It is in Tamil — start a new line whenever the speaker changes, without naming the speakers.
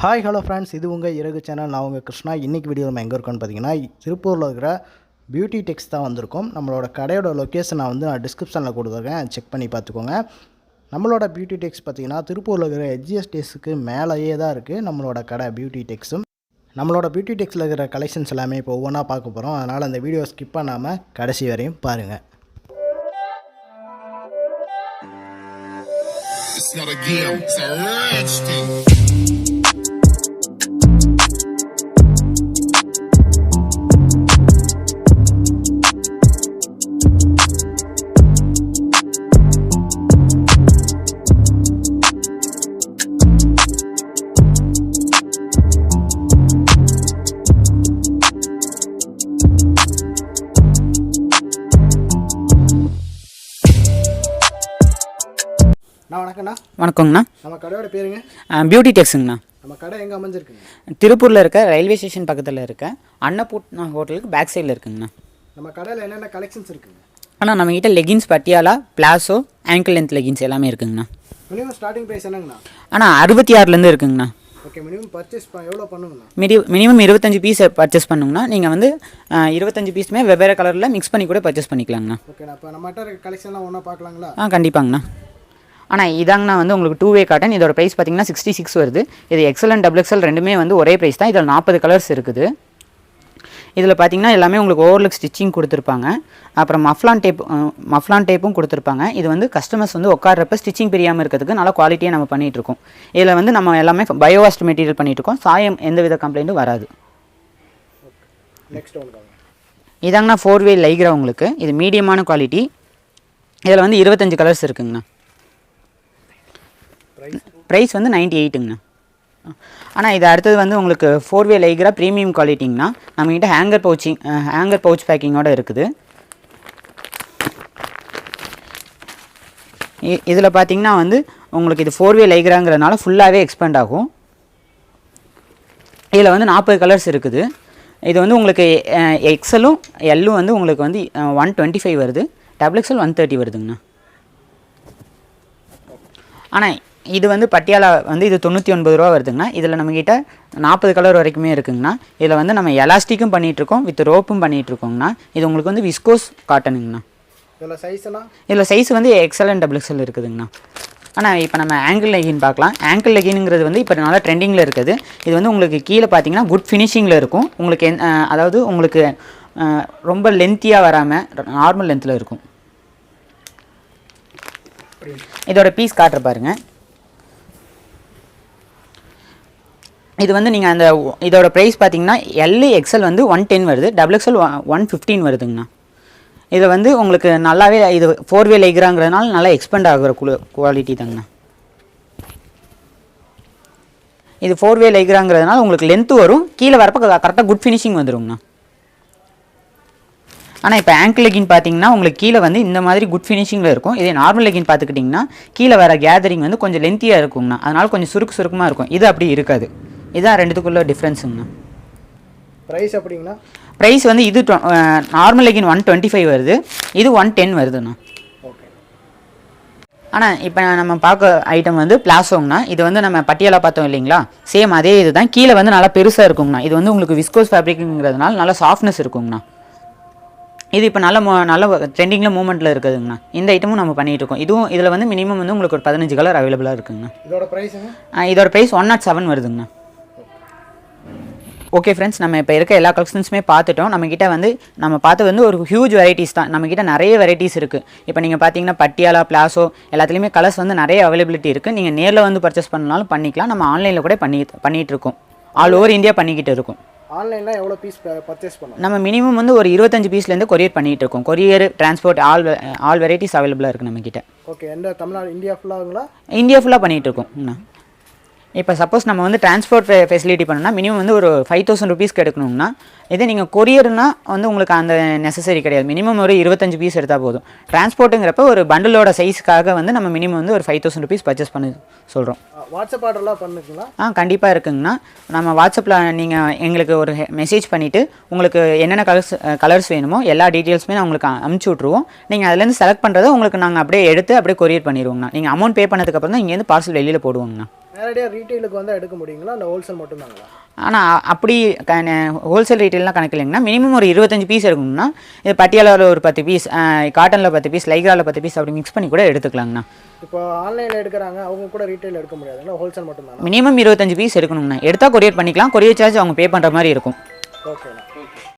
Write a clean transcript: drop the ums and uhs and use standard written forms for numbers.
ஹாய் ஹலோ ஃப்ரெண்ட்ஸ், இது உங்கள் இறகு சேனல். நான் உங்கள் கிருஷ்ணா. இன்றைக்கி வீடியோ நம்ம எங்கே இருக்கோன்னு பார்த்தீங்கன்னா, திருப்பூரில் இருக்கிற பியூட்டி டெக்ஸ் தான் வந்திருக்கோம். நம்மளோட கடையோட லொக்கேஷன் நான் டிஸ்கிரிப்ஷனில் கொடுத்துருக்கேன், செக் பண்ணி பார்த்துக்கோங்க. நம்மளோட பியூட்டி டெக்ஸ் பார்த்திங்கன்னா திருப்பூரில் இருக்கிற SGS டெக்ஸுக்கு மேலேயே தான் இருக்குது நம்மளோட கடை பியூட்டி டெக்ஸும். நம்மளோட பியூட்டி டெக்ஸில் இருக்கிற கலெக்ஷன்ஸ் எல்லாமே இப்போ ஒவ்வொன்றா பார்க்க போகிறோம். அதனால் அந்த வீடியோ ஸ்கிப் பண்ணாமல் கடைசி வரையும் பாருங்கள். It's not a game, it's a rich thing. வணக்கம்ண்ணா.
வணக்கங்கண்ணா.
நம்ம கடையோட பேருங்க?
பியூட்டி டெக்ஸுங்கண்ணா.
நம்ம கடை எங்கே அமைஞ்சிருக்குங்க?
திருப்பூரில் இருக்க ரயில்வே ஸ்டேஷன் பக்கத்தில் இருக்க அன்னபூர்ணா ஹோட்டலுக்கு பேக் சைடில் இருக்குங்கண்ணா.
நம்ம கடையில் என்னென்ன கலெக்ஷன்ஸ் இருக்குங்க?
ஆனால் நம்மகிட்ட leggings, Patiala, palazzo, angle length leggings எல்லாமே இருக்குங்கண்ணா.
மினிமம் ஸ்டார்டிங் ப்ரைஸ் என்னங்கண்ணா?
ஆனால் 66லேருந்து இருக்குங்கண்ணா.
ஓகே. மினிமம் பர்ச்சேஸ் எவ்வளோ பண்ணுங்கண்ணா?
மினிமம் 25 பீஸ் பர்ச்சேஸ் பண்ணுங்கண்ணா. நீங்கள் வந்து 25 பீஸுமே வெவ்வேறு கலரில் மிக்ஸ் பண்ணி கூட பர்ச்சேஸ் பண்ணிக்கலாங்கண்ணா.
ஓகேண்ணா. இப்போ நம்மகிட்ட இருக்க கலெக்ஷன்லாம் ஒன்றா பார்க்கலாங்களா?
கண்டிப்பாங்கண்ணா. ஆனால் இதாங்கண்ணா வந்து உங்களுக்கு 2-வே காட்டன். இதோட ப்ரைஸ் பார்த்தீங்கன்னா 66 வருது. இது XL அண்ட் XXL ரெண்டுமே வந்து ஒரே ப்ரைஸ் தான். இதில் 40 கலர்ஸ் இருக்குது. இதில் பார்த்தீங்கன்னா எல்லாமே உங்களுக்கு ஓவர்லுக் ஸ்டிச்சிங் கொடுத்துருப்பாங்க. அப்புறம் மஃப்லான் டேப்பும் கொடுத்துருப்பாங்க. இது வந்து கஸ்டமர்ஸ் வந்து உட்கார்றப்ப ஸ்டிச்சிங் பிரியாமல் இருக்கிறதுக்கு நல்லா குவாலிட்டியாக நம்ம பண்ணிகிட்ருக்கோம். இதில் வந்து நம்ம எல்லாமே பயோவாஸ்ட் மெட்டீரியல் பண்ணிகிட்ருக்கோம். சாயம் எந்தவித கம்ப்ளைண்ட்டும் வராது.
நெக்ஸ்ட் ஒன்று
இதாங்கண்ணா 4-வே லைக்ரா உங்களுக்கு. இது மீடியமான குவாலிட்டி. இதில் வந்து 25 கலர்ஸ் இருக்குங்கண்ணா. ப்ரைஸ் வந்து 98ங்கண்ணா. ஆனால் இது அடுத்தது வந்து உங்களுக்கு 4-வே லைக்ரா ப்ரீமியம் குவாலிட்டிங்கண்ணா. நம்மகிட்ட ஹேங்கர் பவுச் பேக்கிங்கோடு இருக்குது. இதில் பார்த்தீங்கன்னா வந்து உங்களுக்கு இது 4-வே லைக்ராங்கிறதுனால ஃபுல்லாகவே எக்ஸ்பேண்ட் ஆகும். இதில் வந்து 40 கலர்ஸ் இருக்குது. இது வந்து உங்களுக்கு XLும் Lலும் வந்து உங்களுக்கு வந்து 125 வருது. XXL 130 வருதுங்கண்ணா. ஆனால் இது வந்து பட்டியாலா வந்து இது 99 ரூபா வருதுங்கண்ணா. இதில் நம்மக்கிட்ட 40 கலர் வரைக்குமே இருக்குங்கண்ணா. இதில் வந்து நம்ம எலாஸ்டிக்கும் பண்ணிகிட்ருக்கோம், வித் ரோப்பும் பண்ணிகிட்ருக்கோங்கண்ணா. இது உங்களுக்கு வந்து விஸ்கோஸ் காட்டனுங்கண்ணா. இதில் சைஸ் வந்து XL அண்ட் XXL இருக்குதுங்கண்ணா. ஆனால் இப்போ நம்ம ஆங்கிள் லெகின் பார்க்கலாம். ஆங்கிள் லெகின்ங்கிறது வந்து இப்போ நல்லா ட்ரெண்டிங்கில் இருக்குது. இது வந்து உங்களுக்கு கீழே பார்த்தீங்கன்னா குட் ஃபினிஷிங்கில் இருக்கும். உங்களுக்கு அதாவது உங்களுக்கு ரொம்ப லென்த்தியாக வராமல் நார்மல் லென்த்தில் இருக்கும். இதோட பீஸ் காட்டுற பாருங்க. இது வந்து நீங்கள் அந்த இதோட ப்ரைஸ் பார்த்தீங்கன்னா XL வந்து 110 வருது, XXL 115 வருதுங்கண்ணா. இதில் வந்து உங்களுக்கு நல்லாவே இது 4-வே லைக்ராங்கிறதுனால நல்லா எக்ஸ்பெண்ட் ஆகிற குவாலிட்டி தாங்கண்ணா. இது 4-வே லைக்ராங்கிறதுனால உங்களுக்கு லென்த்து வரும், கீழே வரப்போ கரெக்டாக குட் ஃபினிஷிங் வந்துடுங்கண்ணா. ஆனால் இப்போ ஆங்கிள் லெகின் பார்த்தீங்கன்னா உங்களுக்கு கீழே வந்து இந்த மாதிரி குட் ஃபினிஷிங்கில் இருக்கும். இதே நார்மல் லெகின் பார்த்துக்கிட்டிங்கன்னா கீழே வர கேதரிங் வந்து கொஞ்சம் லென்த்தியாக இருக்குங்கண்ணா. அதனால் கொஞ்சம் சுருக்கமாக இருக்கும். இது அப்படி இருக்காது. இதுதான் ரெண்டுத்துக்குள்ள டிஃப்ரென்ஸுங்கண்ணா.
ப்ரைஸ் அப்படிங்கண்ணா?
ப்ரைஸ் வந்து இது நார்மல் லெகின் 125 வருது, இது 110 வருதுண்ணா.
ஓகே. ஆனால்
இப்போ நம்ம பார்க்க ஐட்டம் வந்து பிளாசோங்கண்ணா. இது வந்து நம்ம பட்டியாலா பார்த்தோம் இல்லைங்களா, சேம் அதே இது தான். கீழே வந்து நல்லா பெருசாக இருக்குங்கண்ணா. இது வந்து உங்களுக்கு விஸ்கோஸ் ஃபேப்ரிக்ங்கிறதுனால நல்லா சாஃப்ட்னஸ் இருக்குங்கண்ணா. இது இப்போ நல்ல ட்ரெண்டிங்கில் மூவ்மெண்ட்டில் இருக்குதுங்கண்ணா. இந்த ஐட்டமும் நம்ம பண்ணிகிட்டு இருக்கோம். இதுவும் இதில் வந்து மினிமம் வந்து உங்களுக்கு ஒரு 15 கலர் அவைலபிளாக இருக்குங்கண்ணா. இதோட ப்ரைஸ் 107 வருதுங்கண்ணா. ஓகே ஃப்ரெண்ட்ஸ், நம்ம இப்போ இருக்க எல்லா கலெக்ஷன்ஸுமே பார்த்துட்டோம். நம்மக்கிட்ட வந்து நம்ம பார்த்தது வந்து ஒரு ஹியூஜ் வெரைட்டிஸ் தான். நம்மக்கிட்ட நிறைய வெரைட்டிஸ் இருக்குது. இப்போ நீங்கள் பார்த்தீங்கன்னா பட்டியாலா, பிளாஸோ எல்லாத்துலேயுமே கலர்ஸ் வந்து நிறைய அவைலபிலிட்டி இருக்குது. நீங்கள் நேரில் வந்து பர்ச்சேஸ் பண்ணாலும் பண்ணிக்கலாம். நம்ம ஆன்லைனில் கூட பண்ணிகிட்டு இருக்கோம். ஆல் ஓவர் இந்தியா பண்ணிக்கிட்டு இருக்கோம்.
ஆன்லைனில் எவ்வளோ பீஸ் பர்ச்சேஸ் பண்ணலாம்?
நம்ம மினிமம் வந்து ஒரு 25 பீஸ்லேருந்து கொரியர் பண்ணிகிட்டு இருக்கோம். கொரியர், டிரான்ஸ்போர்ட் ஆல் வெரைட்டிஸ் அவைலபிளாக இருக்குது நம்மக்கிட்ட.
ஓகே. எந்த தமிழ்நாடு, இந்தியா ஃபுல்லாகுங்களா?
இந்தியா ஃபுல்லாக பண்ணிகிட்டு இருக்கோம். இப்போ சப்போஸ் நம்ம வந்து டிரான்ஸ்போர்ட் ஃபெசிலிட்டி பண்ணணும்னா மினிமம் வந்து ஒரு 5000 ருபீஸ்க்கு எடுக்கணும்னா, இதே நீங்கள் கொரியர்னா வந்து உங்களுக்கு அந்த நெசசரி கிடையாது. மினிமம் ஒரு 25 பீஸ் எடுத்தால் போதும். டிரான்ஸ்போர்ட்டுங்கிறப்ப ஒரு பண்டலோட சைஸுக்காக வந்து நம்ம மினிமம் வந்து ஒரு 5000 ருபீஸ் பர்ச்சேஸ் பண்ண சொல்கிறோம்.
வாட்ஸ்அப் ஆர்டர்லாம் பண்ணுங்களா?
கண்டிப்பாக இருக்குங்கண்ணா. நம்ம வாட்ஸ்அப்பில் நீங்கள் எங்களுக்கு ஒரு மெசேஜ் பண்ணிவிட்டு உங்களுக்கு என்னென்ன கலர்ஸ் வேணுமோ எல்லா டீட்டெயில்ஸுமே நான் உங்களுக்கு அனுப்பிச்சி விட்ருவோம். நீங்கள் அதுலேருந்து செலக்ட் பண்ணுறதை உங்களுக்கு நாங்கள் அப்படியே எடுத்து அப்படியே கொரியர் பண்ணிடுவோங்கண்ணா. நீங்கள் அமௌண்ட் பே பண்ணதுக்கப்புறம் தான் இங்கேருந்து பார்சல் வெளியில் போடுவோங்கண்ணா.
நேரடியாக ரீட்டெயிலுக்கு வந்து எடுக்க முடியுங்களா இல்லை ஹோல்சேல் மட்டும்தாங்களா?
ஆனால் அப்படி ஹோல்சேல் ரீட்டெயிலாம் கணக்கு இல்லைங்கன்னா மினிமம் ஒரு 25 பீஸ் எடுக்கணும்னா இது பட்டியாலாவில் ஒரு 10 பீஸ், காட்டனில் 10 பீஸ், லைக்ராவில் 10 பீஸ் அப்படி மிக்ஸ் பண்ணி கூட எடுத்துக்கலாங்கண்ணா.
இப்போ ஆன்லைனில் எடுக்கிறாங்க அவங்க கூட ரீட்டெயில் எடுக்க முடியாதுங்களா? ஹோல்சேல் மட்டும்தானா?
மினிமம் 25 பீஸ் எடுக்கணுங்கண்ணா. எடுத்தால் கொரியர் பண்ணிக்கலாம். கொரியர் சார்ஜ் அவங்க பே பண்ணுற மாதிரி இருக்கும்.
ஓகேண்ணா.